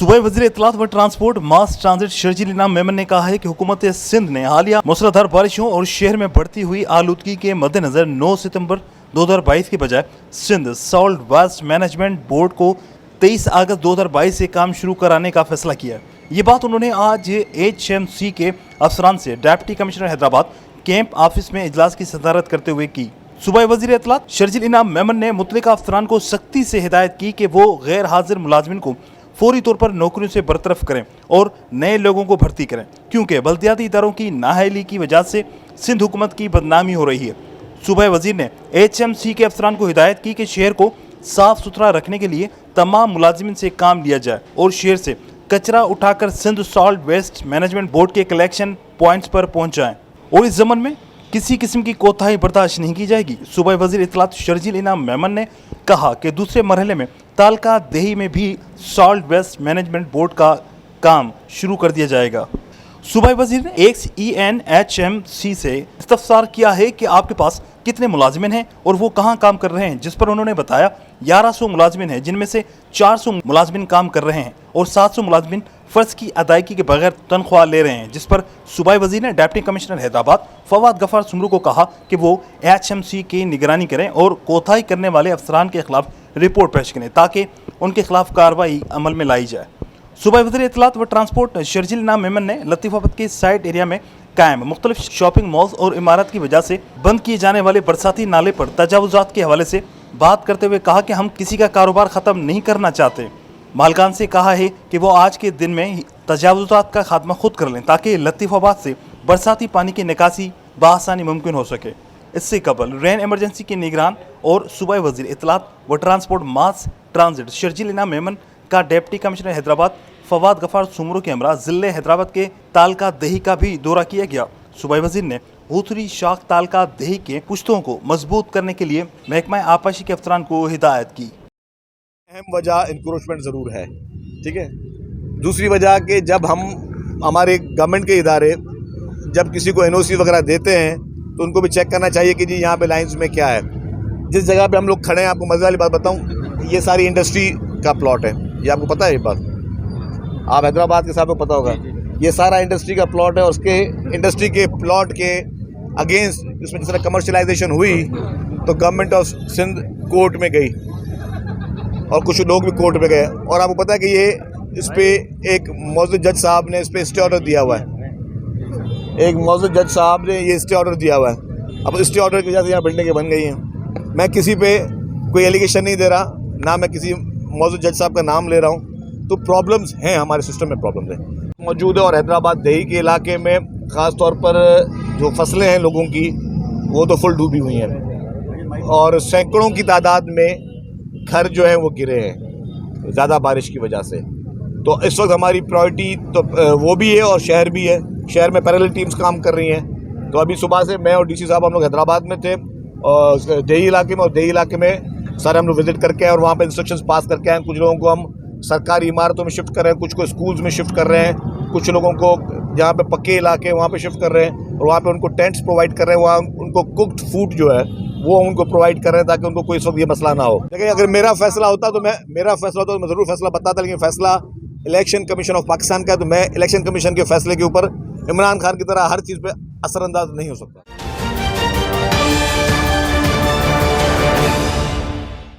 सूबाई वज़ीर इत्तलात व ट्रांसपोर्ट मास ट्रांजिट शर्जील इनाम मेमन ने कहा है कि हुकूमत सिंध ने हालिया मूसलाधार बारिशों और शहर में बढ़ती हुई आलूदगी के मद्देनजर 9 सितंबर 2022 के बजाय Sindh solid waste management board को 23 अगस्त 2022 से काम शुरू कराने का फैसला किया। ये बात उन्होंने आज HMC के अफसरान से deputy commissioner Hyderabad camp office में इजलास की सदारत करते हुए की। सूबाई वज़ीर इत्तलात शर्जील इनाम मेमन ने मुतल्लिका अफसरान को सख्ती से हिदायत की कि वो गैर हाजिर मुलाजमिन को फौरी तौर पर नौकरियों से बरतरफ करें और नए लोगों को भर्ती करें, क्योंकि बल्दियाती इदारों की नाअहली की वजह से सिंध हुकूमत की बदनामी हो रही है। सूबाई वज़ीर ने HMC के अफसरान को हिदायत की कि शहर को साफ सुथरा रखने के लिए तमाम मुलाजिमिन से काम लिया जाए और शहर से कचरा उठाकर Sindh solid waste management board के कलेक्शन पॉइंट्स पर पहुँचाएँ और इस ज़मन में किसी किस्म की कोताही बर्दाश्त नहीं की जाएगी। सूबाई वज़ीर इत्तलात शर्जील इनाम मेमन ने कहा कि दूसरे मरहले में तालका देही में भी सॉल्ट वेस्ट मैनेजमेंट बोर्ड का काम शुरू कर दिया जाएगा। सूबाई वज़ीर ने HMC से इस्तफसार किया है कि आपके पास कितने मुलाजिमिन हैं और वो कहाँ काम कर रहे हैं, जिस पर उन्होंने बताया 1100 मुलाजिमिन हैं, जिनमें से 400 मुलाजिमिन काम कर रहे हैं और 700 मुलाजिमिन फ़र्ज की अदायगी के बगैर तनख्वाह ले रहे हैं। जिस पर सूबाई वज़ीर ने डिप्टी कमिश्नर हैदराबाद फवाद गफ़ार सुमरू को कहा कि वो HMC की निगरानी करें और कोताही करने वाले अफसरान के खिलाफ रिपोर्ट पेश करें ताकि उनके खिलाफ कार्रवाई अमल में लाई जाए। सूबाई वज़ीर इत्तलात व ट्रांसपोर्ट शर्जील इनाम मेमन ने लतीफ़ाबाद के साइड एरिया में कायम मुख्तलिफ शॉपिंग मॉल्स और इमारत की वजह से बंद किए जाने वाले बरसाती नाले पर तजावुज़ात के हवाले से बात करते हुए कहा कि हम किसी का कारोबार ख़त्म नहीं करना चाहते। मालकान से कहा है कि वो आज के दिन में तजावुज़ात का खात्मा खुद कर लें ताकि लतीफ़ाबाद से बरसाती पानी की निकासी बआसानी मुमकिन हो सके। इससे कबल रेन एमरजेंसी के निगरान और सूबाई वज़ीर इत्तलात व ट्रांसपोर्ट मास ट्रांजिट शर्जील इनाम मेमन का डिप्टी कमिश्नर हैदराबाद फवाद गफ़ार सुमरू के हमरा ज़िले हैदराबाद के तालका देही का भी दौरा किया गया। सूबाई वज़ीर ने ऊतरी शाख तालका देही के पुश्तों को मजबूत करने के लिए महकमा आपाशी के अफसरान को हिदायत की। अहम वजह इंक्रोचमेंट ज़रूर है, ठीक है। दूसरी वजह कि जब हम हमारे गवर्नमेंट के इदारे जब किसी को NOC वगैरह देते हैं तो उनको भी चेक करना चाहिए कि जी यहाँ पे लाइंस में क्या है। जिस जगह पे हम लोग खड़े हैं, आपको मज़े वाली बात बताऊँ, ये सारी इंडस्ट्री का प्लॉट है। ये आपको पता है, ये बात आप हैदराबाद के साथ को पता होगा। ये सारा इंडस्ट्री का प्लॉट है और उसके इंडस्ट्री के प्लॉट के अगेंस्ट इसमें जिस तरह कमर्शलाइजेशन हुई तो गवर्नमेंट ऑफ सिंध कोर्ट में गई और कुछ लोग भी कोर्ट में गए और आपको पता है कि ये इस पर एक मौजूद जज साहब ने इस पर स्टे ऑर्डर दिया हुआ है। एक मौजूद जज साहब ने ये स्टे ऑर्डर दिया हुआ है। अब स्टे ऑर्डर की वजह से यहाँ बिल्डिंगें बन गई हैं। मैं किसी पे कोई एलिगेशन नहीं दे रहा, ना मैं किसी मौजूद जज साहब का नाम ले रहा हूँ। तो प्रॉब्लम्स हैं, हमारे सिस्टम में प्रॉब्लम्स हैं मौजूद है। और हैदराबाद देही के इलाके में ख़ास तौर पर जो फसलें हैं लोगों की, वो तो फुल डूबी हुई हैं और सैकड़ों की तादाद में घर जो हैं वो गिरे हैं ज़्यादा बारिश की वजह से। तो इस वक्त हमारी प्रायोरिटी तो वो भी है और शहर भी है। शहर में पैरेलल टीम्स काम कर रही हैं। तो अभी सुबह से मैं और DC साहब हम लोग हैदराबाद में थे और देही इलाके में, और देही इलाके में सारे हम लोग विजिट करके आए और वहाँ पे इंस्ट्रक्शंस पास करके आए। कुछ लोगों को हम सरकारी इमारतों में शिफ्ट कर रहे हैं, कुछ को स्कूल्स में शिफ्ट कर रहे हैं, कुछ लोगों को जहाँ पे पक्के इलाके हैं वहाँ पे शिफ्ट कर रहे हैं और वहाँ पे उनको टेंट्स प्रोवाइड कर रहे हैं। वहाँ उनको कुक्ड फूड जो है वो उनको प्रोवाइड कर रहे हैं ताकि उनको कोई इस वक्त ये मसला ना हो। लेकिन अगर मेरा फैसला होता तो मैं ज़रूर फैसला बताता, लेकिन फैसला इलेक्शन कमीशन ऑफ पाकिस्तान का है, तो मैं इलेक्शन कमीशन के फैसले के ऊपर इमरान खान की तरह हर चीज़ पे असरअंदाज नहीं हो सकता।